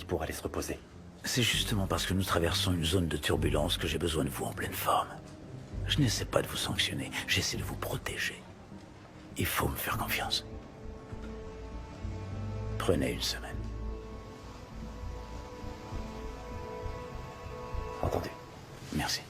pour aller se reposer. C'est justement parce que nous traversons une zone de turbulence que j'ai besoin de vous en pleine forme. Je n'essaie pas de vous sanctionner, j'essaie de vous protéger. Il faut me faire confiance. Prenez une semaine. Entendu. Merci.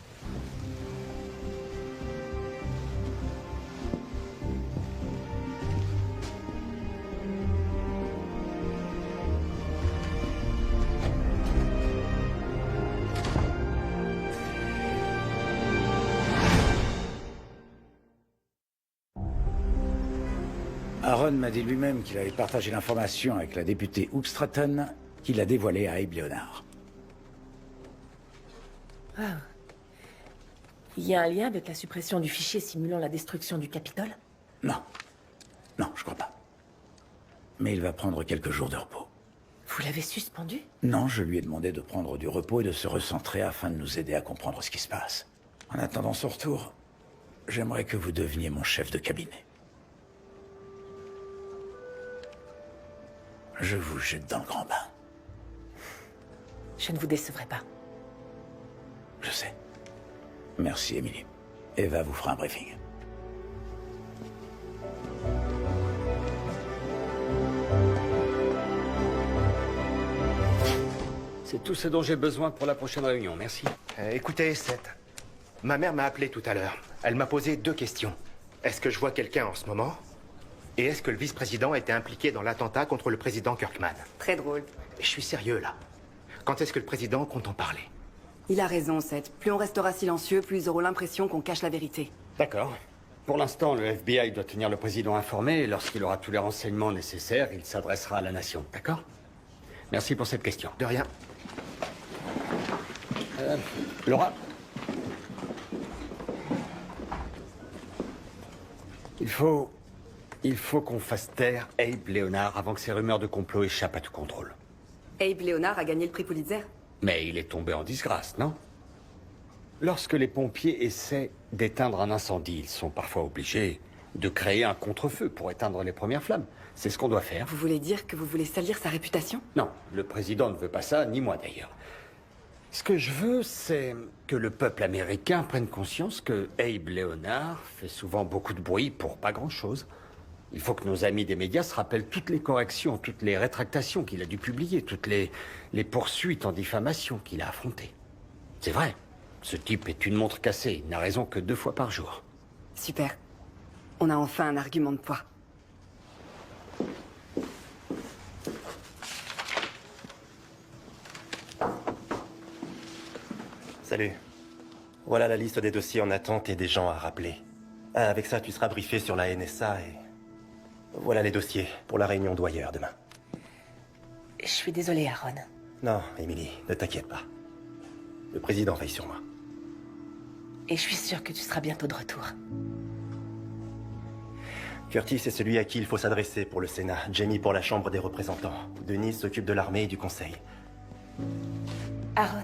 Aaron m'a dit lui-même qu'il avait partagé l'information avec la députée Hook Stratton, qui l'a dévoilée à Abe Leonard. Il y a un lien avec la suppression du fichier simulant la destruction du Capitole? Non. Non, je crois pas. Mais il va prendre quelques jours de repos. Vous l'avez suspendu? Non, je lui ai demandé de prendre du repos et de se recentrer afin de nous aider à comprendre ce qui se passe. En attendant son retour, j'aimerais que vous deveniez mon chef de cabinet. Je vous jette dans le grand bain. Je ne vous décevrai pas. Je sais. Merci, Emily. Eva vous fera un briefing. C'est tout ce dont j'ai besoin pour la prochaine réunion, merci. Écoutez, Seth. Ma mère m'a appelé tout à l'heure. Elle m'a posé 2 questions. Est-ce que je vois quelqu'un en ce moment? Et est-ce que le vice-président était impliqué dans l'attentat contre le président Kirkman? Très drôle. Je suis sérieux, là. Quand est-ce que le président compte en parler? Il a raison, Seth. Plus on restera silencieux, plus ils auront l'impression qu'on cache la vérité. D'accord. Pour l'instant, le FBI doit tenir le président informé et lorsqu'il aura tous les renseignements nécessaires, il s'adressera à la nation. D'accord? Merci pour cette question. De rien. Laura? Il faut qu'on fasse taire Abe Leonard avant que ces rumeurs de complot échappent à tout contrôle. Abe Leonard a gagné le prix Pulitzer. Mais il est tombé en disgrâce, non? Lorsque les pompiers essaient d'éteindre un incendie, ils sont parfois obligés de créer un contre-feu pour éteindre les premières flammes. C'est ce qu'on doit faire. Vous voulez dire que vous voulez salir sa réputation? Non, le président ne veut pas ça, ni moi d'ailleurs. Ce que je veux, c'est que le peuple américain prenne conscience que Abe Leonard fait souvent beaucoup de bruit pour pas grand-chose. Il faut que nos amis des médias se rappellent toutes les corrections, toutes les rétractations qu'il a dû publier, toutes les poursuites en diffamation qu'il a affrontées. C'est vrai, ce type est une montre cassée, il n'a raison que 2 fois par jour. Super. On a enfin un argument de poids. Salut. Voilà la liste des dossiers en attente et des gens à rappeler. Avec ça, tu seras briefé sur la NSA et... Voilà les dossiers pour la réunion d'Oyer demain. Je suis désolée, Aaron. Non, Emily, ne t'inquiète pas. Le président veille sur moi. Et je suis sûre que tu seras bientôt de retour. Curtis est celui à qui il faut s'adresser pour le Sénat. Jamie pour la Chambre des représentants. Denise s'occupe de l'armée et du conseil. Aaron.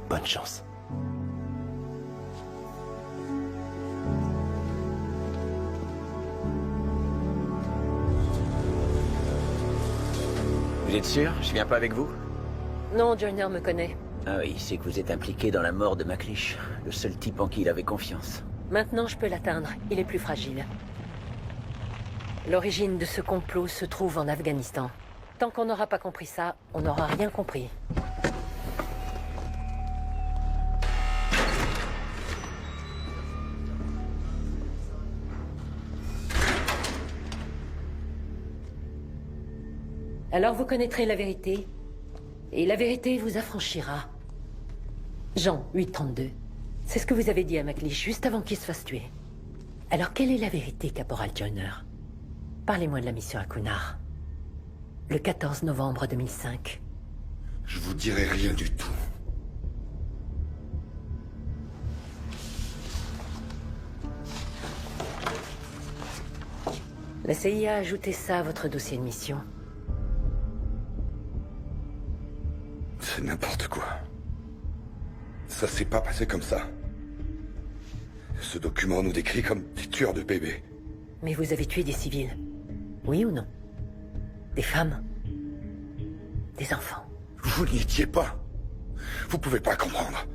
Bonne chance. Vous êtes sûr? Je viens pas avec vous? Non, Joyner me connaît. Ah oui, c'est que vous êtes impliqué dans la mort de McLeish, le seul type en qui il avait confiance. Maintenant, je peux l'atteindre. Il est plus fragile. L'origine de ce complot se trouve en Afghanistan. Tant qu'on n'aura pas compris ça, on n'aura rien compris. Alors vous connaîtrez la vérité, et la vérité vous affranchira. Jean 8:32. C'est ce que vous avez dit à McLeish juste avant qu'il se fasse tuer. Alors quelle est la vérité, Caporal Joyner? Parlez-moi de la mission à Kunar. Le 14 novembre 2005. Je vous dirai rien du tout. La CIA a ajouté ça à votre dossier de mission. C'est n'importe quoi. Ça s'est pas passé comme ça. Ce document nous décrit comme des tueurs de bébés. Mais vous avez tué des civils. Oui ou non? Des femmes? Des enfants? Vous n'y étiez pas. Vous pouvez pas comprendre.